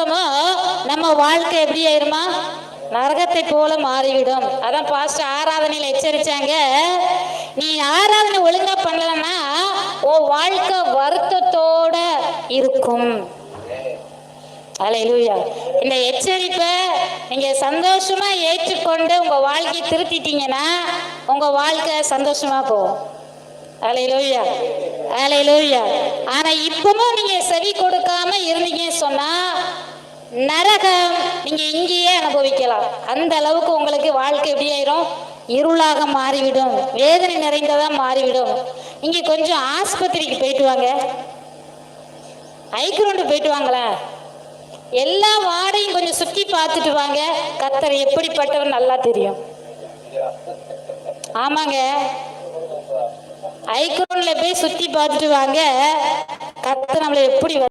அப்புறமா நம்ம வாழ்க்கை எப்படி ஆயிருமா? நரகத்தை போல மாறிவிடும். அதான் பாஸ்டர் ஆராதனையில் எச்சரிச்சாங்க, நீ ஆராதனை ஒழுங்கா பண்ணலன்னா உன் வாழ்க்கை வருத்தத்தோட இருக்கும். அல்லேலூயா. இந்த எச்சரிப்பை நீங்க சந்தோஷமா ஏற்றுக்கொண்டு உங்க வாழ்க்கையை திருத்திட்டீங்கன்னா உங்க வாழ்க்கை சந்தோஷமா போகும். அல்லேலூயா, அல்லேலூயா. ஆனா இப்பவும் நீங்க செவி கொடுக்காம இருந்தீங்கன்னு சொன்னா நரகம் நீங்க இங்கேயே அனுபவிக்கலாம். அந்த அளவுக்கு உங்களுக்கு வாழ்க்கை எப்படி ஆயிரும்? இருளாக மாறிவிடும், வேதனை நிறைந்ததா மாறிவிடும். நீங்க கொஞ்சம் ஆஸ்பத்திரிக்கு போயிட்டு வாங்க, ஐக்ரௌண்டு போயிட்டு வாங்களேன், எல்லா வார்டையும் கொஞ்சம் சுற்றி பார்த்துட்டு வாங்க. கர்த்தர் எப்படிப்பட்டவர் நல்லா தெரியும். ஆமாங்க, ஐக்ரௌண்ட்ல போய் சுற்றி பார்த்துட்டு வாங்க, கர்த்தர் நம்மளை எப்படி